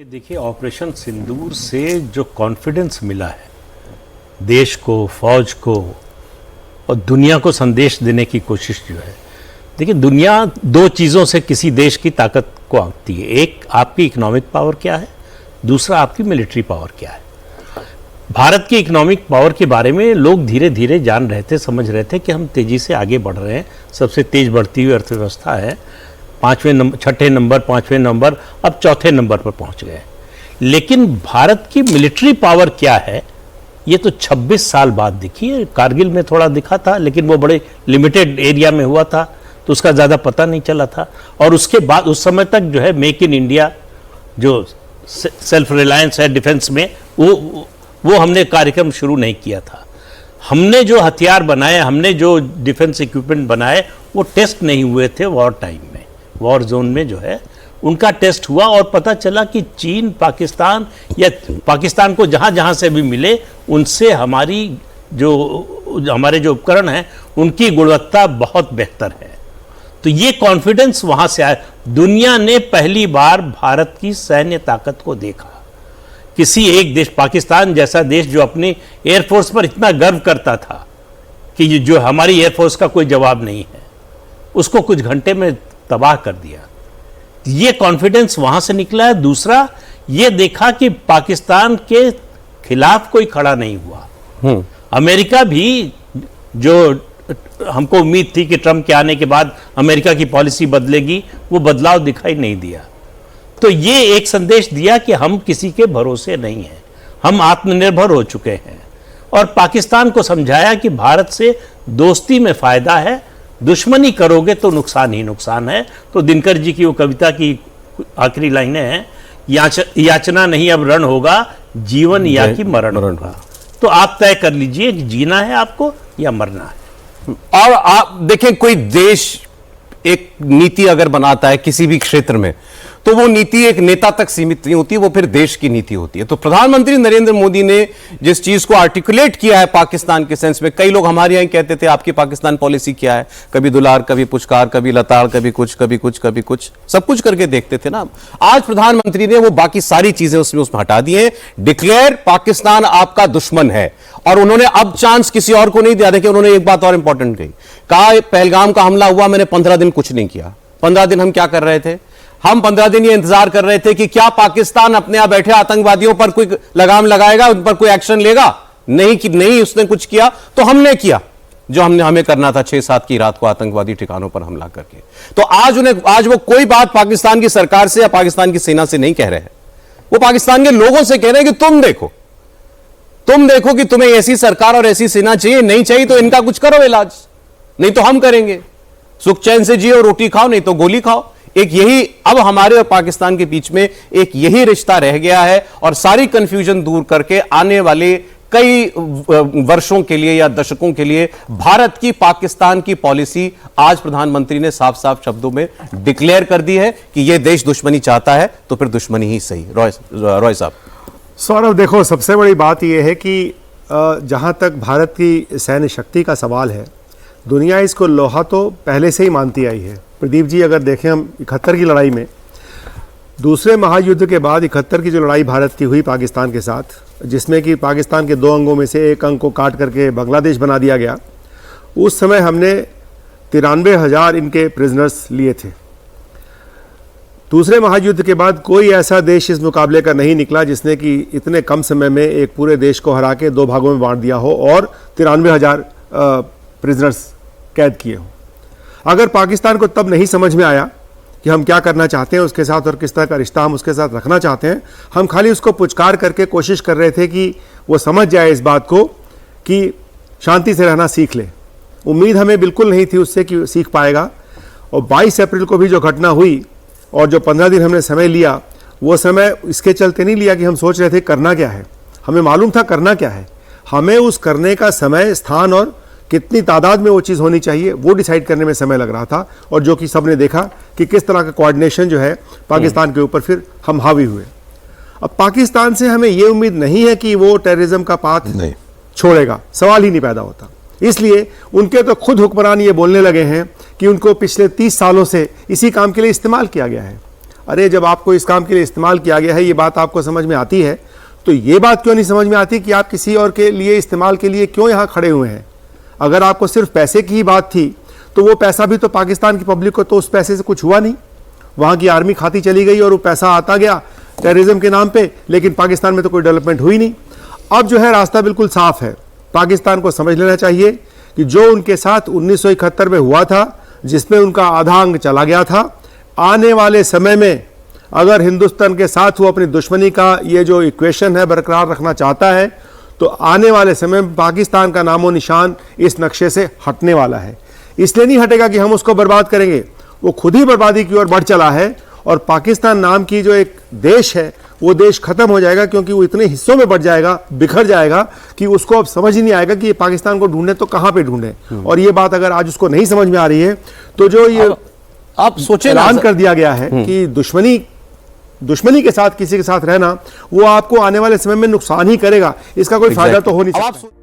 ये देखिए, ऑपरेशन सिंदूर से जो कॉन्फिडेंस मिला है देश को, फौज को और दुनिया को संदेश देने की कोशिश जो है, देखिए दुनिया दो चीज़ों से किसी देश की ताकत को आंकती है। एक आपकी इकोनॉमिक पावर क्या है, दूसरा आपकी मिलिट्री पावर क्या है। भारत की इकोनॉमिक पावर के बारे में लोग धीरे धीरे जान रहे थे, समझ रहे थे कि हम तेज़ी से आगे बढ़ रहे हैं, सबसे तेज बढ़ती हुई अर्थव्यवस्था है, छठे नंबर, पाँचवें नंबर, अब चौथे नंबर पर पहुंच गए। लेकिन भारत की मिलिट्री पावर क्या है, ये तो 26 साल बाद दिखी है। कारगिल में थोड़ा दिखा था, लेकिन वो बड़े लिमिटेड एरिया में हुआ था, तो उसका ज़्यादा पता नहीं चला था। और उसके बाद उस समय तक जो है मेक इन इंडिया, जो सेल्फ रिलायंस है डिफेंस में, वो हमने कार्यक्रम शुरू नहीं किया था। हमने जो हथियार बनाए, हमने जो डिफेंस इक्विपमेंट बनाए, वो टेस्ट नहीं हुए थे वॉर टाइम में। वॉर जोन में जो है उनका टेस्ट हुआ और पता चला कि चीन, पाकिस्तान या पाकिस्तान को जहाँ जहाँ से भी मिले, उनसे हमारे जो उपकरण हैं उनकी गुणवत्ता बहुत बेहतर है। तो ये कॉन्फिडेंस वहाँ से आया। दुनिया ने पहली बार भारत की सैन्य ताकत को देखा। किसी एक देश, पाकिस्तान जैसा देश जो अपनी एयरफोर्स पर इतना गर्व करता था कि जो हमारी एयरफोर्स का कोई जवाब नहीं है, उसको कुछ घंटे में तबाह कर दिया। ये कॉन्फिडेंस वहां से निकला है। दूसरा, ये देखा कि पाकिस्तान के खिलाफ कोई खड़ा नहीं हुआ। अमेरिका भी, जो हमको उम्मीद थी कि ट्रंप के आने के बाद अमेरिका की पॉलिसी बदलेगी, वो बदलाव दिखाई नहीं दिया। तो ये एक संदेश दिया कि हम किसी के भरोसे नहीं हैं, हम आत्मनिर्भर हो चुके हैं। और पाकिस्तान को समझाया कि भारत से दोस्ती में फायदा है, दुश्मनी करोगे तो नुकसान ही नुकसान है। तो दिनकर जी की वो कविता की आखिरी लाइनें हैं, याचना नहीं अब रण होगा, जीवन या कि मरण होगा। तो आप तय कर लीजिए कि जीना है आपको या मरना है। और आप देखें, कोई देश एक नीति अगर बनाता है किसी भी क्षेत्र में, तो वो नीति एक नेता तक सीमित नहीं होती, वो फिर देश की नीति होती है। तो प्रधानमंत्री नरेंद्र मोदी ने जिस चीज को आर्टिकुलेट किया है पाकिस्तान के सेंस में, कई लोग हमारे यहां कहते थे आपकी पाकिस्तान पॉलिसी क्या है, कभी दुलार, कभी पुचकार, कभी लताड़, कभी कुछ, कभी कुछ, कभी कुछ, सब कुछ करके देखते थे ना। आज प्रधानमंत्री ने वो बाकी सारी चीजें उसमें हटा दी है। डिक्लेयर पाकिस्तान आपका दुश्मन है, और उन्होंने अब चांस किसी और को नहीं दिया। देखिए, उन्होंने एक बात और इंपॉर्टेंट कही, कहा पहलगाम का हमला हुआ, मैंने 15 दिन कुछ नहीं किया। 15 दिन हम क्या कर रहे थे? हम 15 दिन ये इंतजार कर रहे थे कि क्या पाकिस्तान अपने यहां बैठे आतंकवादियों पर कोई लगाम लगाएगा, उन पर कोई एक्शन लेगा। नहीं कि नहीं, उसने कुछ किया तो हमने किया जो हमें करना था 6-7 की रात को आतंकवादी ठिकानों पर हमला करके। तो आज वो कोई बात पाकिस्तान की सरकार से या पाकिस्तान की सेना से नहीं कह रहे हैं, वो पाकिस्तान के लोगों से कह रहे हैं कि तुम देखो कि तुम्हें ऐसी सरकार और ऐसी सेना चाहिए, नहीं चाहिए तो इनका कुछ करो इलाज, नहीं तो हम करेंगे। सुख चैन से जियो, रोटी खाओ, नहीं तो गोली खाओ। एक यही अब हमारे और पाकिस्तान के बीच में एक यही रिश्ता रह गया है, और सारी कंफ्यूजन दूर करके आने वाले कई वर्षों के लिए या दशकों के लिए भारत की पाकिस्तान की पॉलिसी आज प्रधानमंत्री ने साफ साफ शब्दों में डिक्लेयर कर दी है कि यह देश दुश्मनी चाहता है तो फिर दुश्मनी ही सही। रॉय साहब। सौरभ, देखो, सबसे बड़ी बात यह है कि जहां तक भारत की सैन्य शक्ति का सवाल है, दुनिया इसको लोहा तो पहले से ही मानती आई है। प्रदीप जी, अगर देखें हम 71 की लड़ाई में, दूसरे महायुद्ध के बाद 71 की जो लड़ाई भारत की हुई पाकिस्तान के साथ, जिसमें कि पाकिस्तान के 2 अंगों में से एक अंग को काट करके बांग्लादेश बना दिया गया, उस समय हमने 93,000 इनके प्रिजनर्स लिए थे। दूसरे महायुद्ध के बाद कोई ऐसा देश इस मुकाबले का नहीं निकला जिसने कि इतने कम समय में एक पूरे देश को हरा के 2 भागों में बांट दिया हो और 93,000 प्रिजनर्स कैद किए हों। अगर पाकिस्तान को तब नहीं समझ में आया कि हम क्या करना चाहते हैं उसके साथ और किस तरह का रिश्ता हम उसके साथ रखना चाहते हैं, हम खाली उसको पुचकार करके कोशिश कर रहे थे कि वो समझ जाए इस बात को कि शांति से रहना सीख ले। उम्मीद हमें बिल्कुल नहीं थी उससे कि सीख पाएगा। और 22 अप्रैल को भी जो घटना हुई और जो 15 दिन हमने समय लिया, वो समय इसके चलते नहीं लिया कि हम सोच रहे थे करना क्या है, हमें मालूम था करना क्या है। हमें उस करने का समय, स्थान और कितनी तादाद में वो चीज़ होनी चाहिए, वो डिसाइड करने में समय लग रहा था। और जो कि सबने देखा कि किस तरह का कोऑर्डिनेशन जो है पाकिस्तान के ऊपर फिर हम हावी हुए। अब पाकिस्तान से हमें ये उम्मीद नहीं है कि वो टेररिज्म का पाथ छोड़ेगा, सवाल ही नहीं पैदा होता। इसलिए उनके तो खुद हुक्मरान ये बोलने लगे हैं कि उनको पिछले 30 सालों से इसी काम के लिए इस्तेमाल किया गया है। अरे जब आपको इस काम के लिए इस्तेमाल किया गया है, ये बात आपको समझ में आती है, तो ये बात क्यों नहीं समझ में आती कि आप किसी और के लिए इस्तेमाल के लिए क्यों यहाँ खड़े हुए हैं? अगर आपको सिर्फ पैसे की ही बात थी तो वो पैसा भी तो पाकिस्तान की पब्लिक को तो उस पैसे से कुछ हुआ नहीं। वहाँ की आर्मी खाती चली गई और वो पैसा आता गया टेररिज्म के नाम पे, लेकिन पाकिस्तान में तो कोई डेवलपमेंट हुई नहीं। अब जो है रास्ता बिल्कुल साफ है। पाकिस्तान को समझ लेना चाहिए कि जो उनके साथ 1971 में हुआ था, जिसमें उनका आधा अंग चला गया था, आने वाले समय में अगर हिंदुस्तान के साथ वो अपनी दुश्मनी का ये जो इक्वेशन है बरकरार रखना चाहता है, तो आने वाले समय में पाकिस्तान का नामो निशान इस नक्शे से हटने वाला है। इसलिए नहीं हटेगा कि हम उसको बर्बाद करेंगे, वो खुद ही बर्बादी की ओर बढ़ चला है और पाकिस्तान नाम की जो एक देश है वो देश खत्म हो जाएगा, क्योंकि वो इतने हिस्सों में बढ़ जाएगा, बिखर जाएगा कि उसको अब समझ ही नहीं आएगा कि ये पाकिस्तान को ढूंढे तो कहाँ पे ढूंढे। और ये बात अगर आज उसको नहीं समझ में आ रही है तो जो ये आप सोचें ऐलान कर दिया गया है कि दुश्मनी के साथ किसी के साथ रहना वो आपको आने वाले समय में नुकसान ही करेगा, इसका कोई फायदा तो हो नहीं सकता।